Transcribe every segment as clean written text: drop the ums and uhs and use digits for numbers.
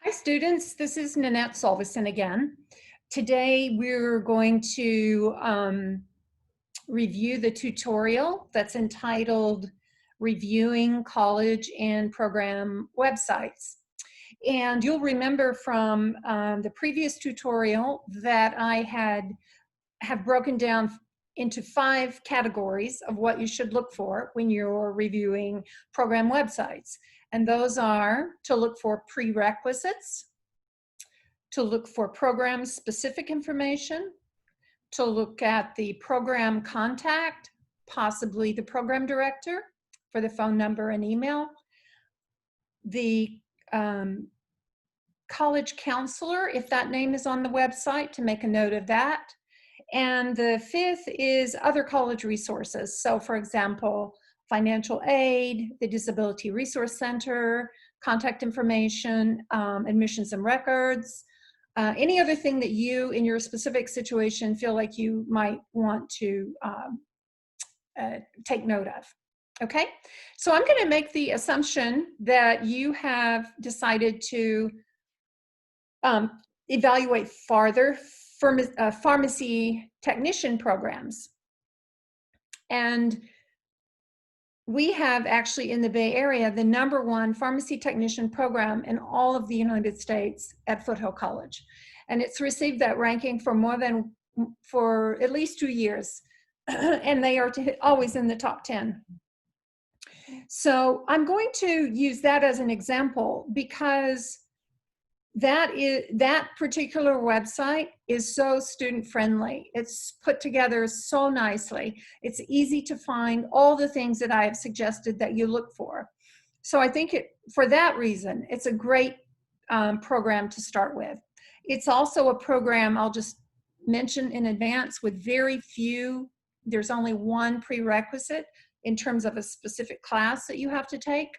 Hi students, this is Nanette Solveson again. Today we're going to review the tutorial that's entitled Reviewing College and Program Websites. And you'll remember from the previous tutorial that I have broken down into 5 categories of what you should look for when you're reviewing program websites. And those are to look for prerequisites, to look for program specific information, to look at the program contact, possibly the program director for the phone number and email, the college counselor, if that name is on the website, to make a note of that. And the 5th is other college resources. So for example, financial aid, the Disability Resource Center, contact information, admissions and records, any other thing that you in your specific situation feel like you might want to take note of. Okay, so I'm going to make the assumption that you have decided to evaluate farther pharmacy technician programs. And we have actually in the Bay Area the #1 pharmacy technician program in all of the United States at Foothill College. And it's received that ranking for at least 2 years. And they are always in the top 10. So I'm going to use that as an example because that particular website is so student friendly. It's put together so nicely. It's easy to find all the things that I have suggested that you look for. So I think for that reason, it's a great program to start with. It's also a program, I'll just mention in advance, with very few, there's only one prerequisite in terms of a specific class that you have to take.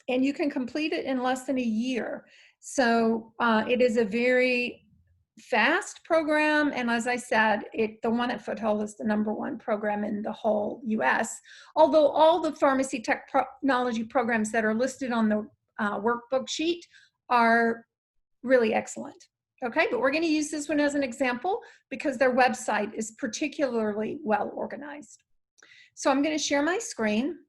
And you can complete it in less than a year. So it is a very fast program. And as I said, the one at Foothill is the #1 program in the whole US. Although all the pharmacy technology programs that are listed on the workbook sheet are really excellent. Okay, but we're going to use this one as an example because their website is particularly well organized. So I'm going to share my screen.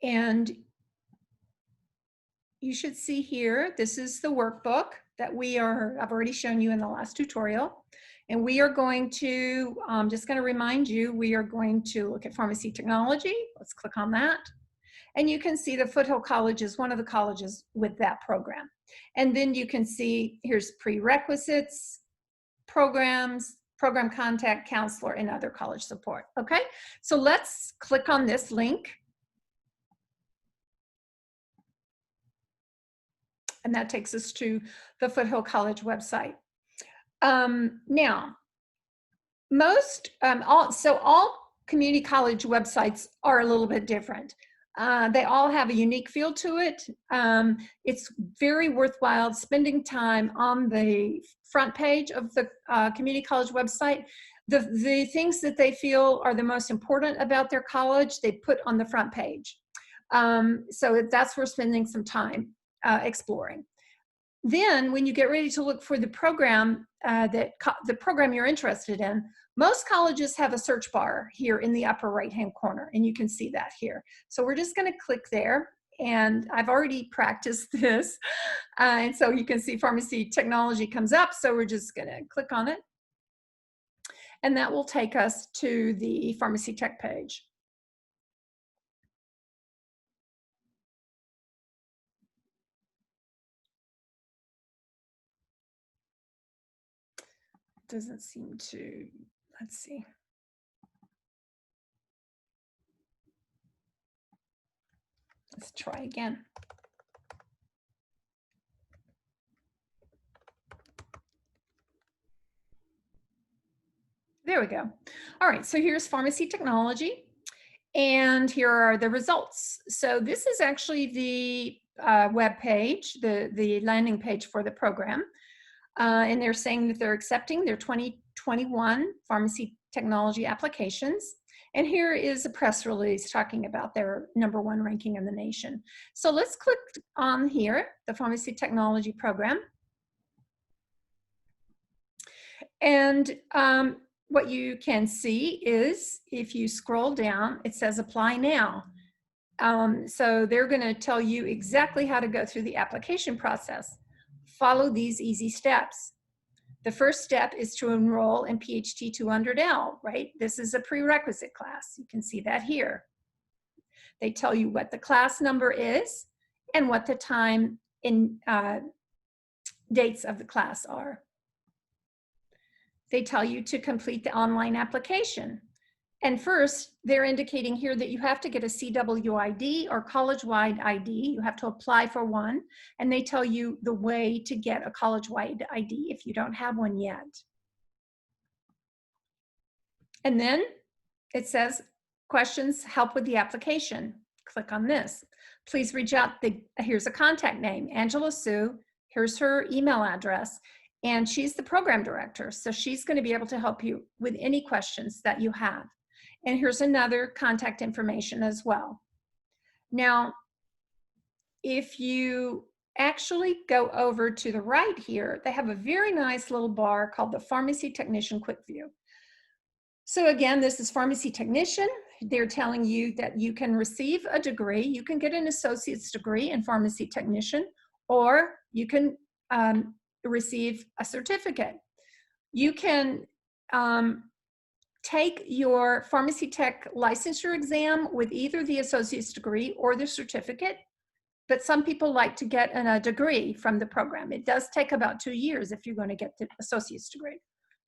And you should see here, this is the workbook that I've already shown you in the last tutorial. And we are going to, just going to remind you, we are going to look at pharmacy technology. Let's click on that. And you can see the Foothill College is one of the colleges with that program. And then you can see here's prerequisites, programs, program contact, counselor, and other college support. Okay, so let's click on this link. And that takes us to the Foothill College website. Now, all community college websites are a little bit different. They all have a unique feel to it. It's very worthwhile spending time on the front page of the community college website. The things that they feel are the most important about their college, they put on the front page. So that's where spending some time exploring. Then when you get ready to look for the program the program you're interested in, most colleges have a search bar here in the upper right hand corner, and you can see that here. So we're just going to click there, and I've already practiced this, and so you can see pharmacy technology comes up, so we're just going to click on it, and that will take us to the pharmacy tech page. Doesn't seem to, let's see. Let's try again. There we go. All right, so here's pharmacy technology, and here are the results. So this is actually the web page, the landing page for the program. And they're saying that they're accepting their 2020 21 pharmacy technology applications. And here is a press release talking about their #1 ranking in the nation. So let's click on here, the pharmacy technology program. And what you can see is if you scroll down, it says apply now. So they're going to tell you exactly how to go through the application process. Follow these easy steps. The first step is to enroll in PHT 200L, right? This is a prerequisite class. You can see that here. They tell you what the class number is and what the time and dates of the class are. They tell you to complete the online application. And first, they're indicating here that you have to get a CWID or college-wide ID. You have to apply for one, and they tell you the way to get a college-wide ID if you don't have one yet. And then it says, questions, help with the application. Click on this. Please reach out. Here's a contact name, Angela Sue. Here's her email address. And she's the program director, so she's going to be able to help you with any questions that you have. And here's another contact information as well. Now, if you actually go over to the right here, they have a very nice little bar called the Pharmacy Technician Quick View. So again, this is Pharmacy Technician. They're telling you that you can receive a degree. You can get an associate's degree in Pharmacy Technician, or you can receive a certificate. You can take your pharmacy tech licensure exam with either the associate's degree or the certificate, but some people like to get a degree from the program. It does take about 2 years if you're going to get the associate's degree.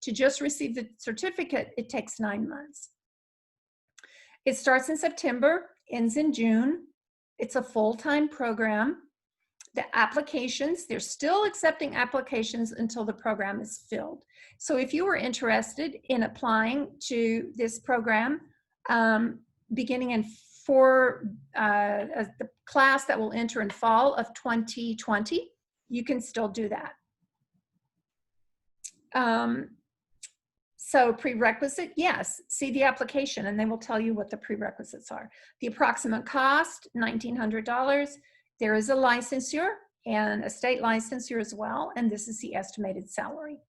To just receive the certificate, it takes 9 months. It starts in September, ends in June. It's a full-time program. The applications, they're still accepting applications until the program is filled. So if you were interested in applying to this program, beginning in the class that will enter in fall of 2020, you can still do that. So prerequisite, yes, see the application and they will tell you what the prerequisites are. The approximate cost, $1,900. There is a licensure and a state licensure as well, and this is the estimated salary.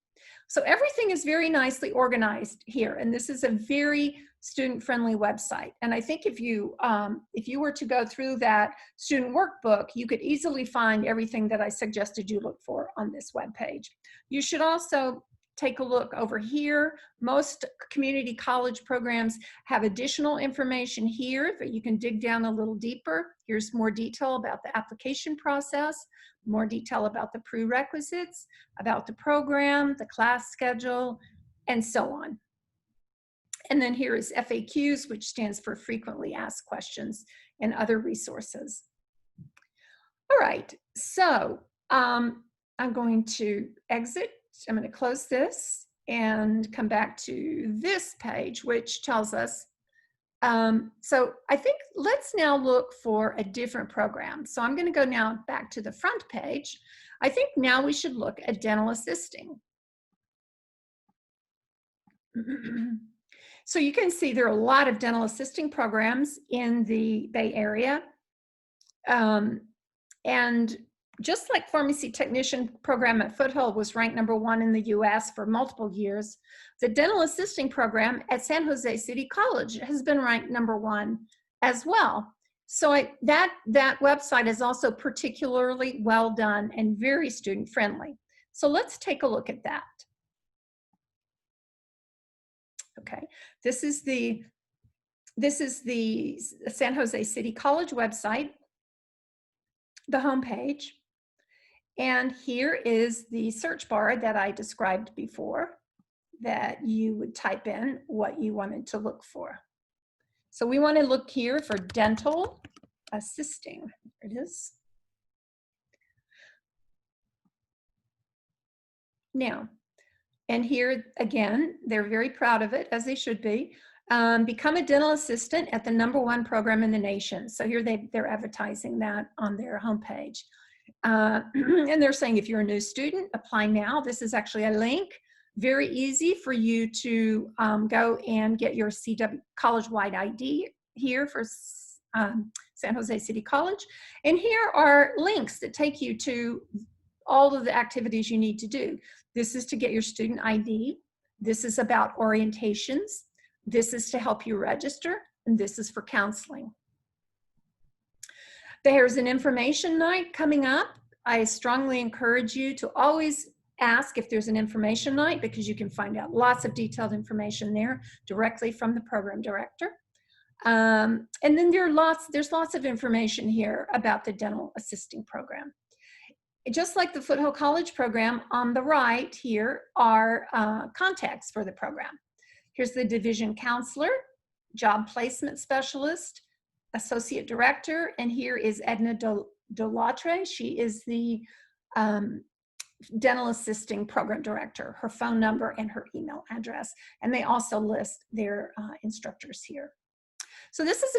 So everything is very nicely organized here, and this is a very student-friendly website. And I think if you were to go through that student workbook, you could easily find everything that I suggested you look for on this webpage. You should also take a look over here. Most community college programs have additional information here that you can dig down a little deeper. Here's more detail about the application process, more detail about the prerequisites, about the program, the class schedule, and so on. And then here is FAQs, which stands for frequently asked questions, and other resources. All right, so I'm going to exit. I'm going to close this and come back to this page, which tells us, so I think let's now look for a different program. So I'm going to go now back to the front page. I think now we should look at dental assisting. So you can see there are a lot of dental assisting programs in the Bay Area. And just like pharmacy technician program at Foothold was ranked #1 in the US for multiple years, the dental assisting program at San Jose City College has been ranked #1 as well. So that website is also particularly well done and very student friendly. So let's take a look at that. Okay, this is the San Jose City College website, the homepage. And here is the search bar that I described before, that you would type in what you wanted to look for. So we want to look here for dental assisting. There it is. Now, and here again, they're very proud of it, as they should be. Become a dental assistant at the #1 program in the nation. So here they're advertising that on their homepage. And they're saying if you're a new student, apply now. This is actually a link Very easy for you to go and get your CW college-wide ID here for San Jose City College. And here are links that take you to all of the activities you need to do. This is to get your student ID. This is about orientations. This is to help you register, and this is for counseling. There's an information night coming up. I strongly encourage you to always ask if there's an information night, because you can find out lots of detailed information there directly from the program director. And then there's lots of information here about the dental assisting program. Just like the Foothill College program, on the right here are contacts for the program. Here's the division counselor, job placement specialist, associate director, and here is Edna Delatre. She is the dental assisting program director, her phone number and her email address. And they also list their instructors here. So this is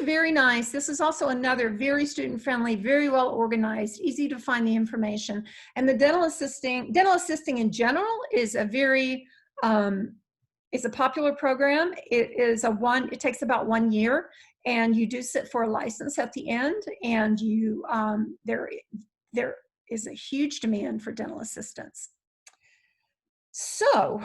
this is also another very student-friendly, very well organized, easy to find the information. And the dental assisting in general is a very, it's a popular program. It takes about 1 year, and you do sit for a license at the end, and you, there is a huge demand for dental assistants. So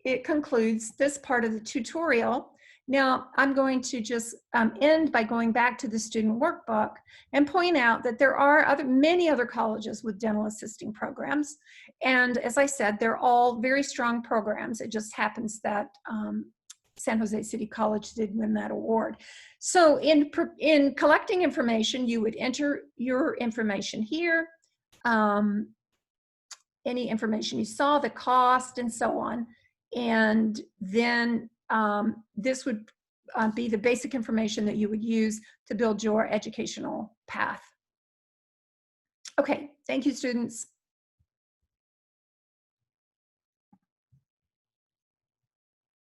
it concludes this part of the tutorial. Now, I'm going to just end by going back to the student workbook and point out that there are many other colleges with dental assisting programs. And as I said, they're all very strong programs. It just happens that San Jose City College did win that award. So in collecting information, you would enter your information here, any information you saw, the cost, and so on. And then this would be the basic information that you would use to build your educational path. Okay, thank you, students.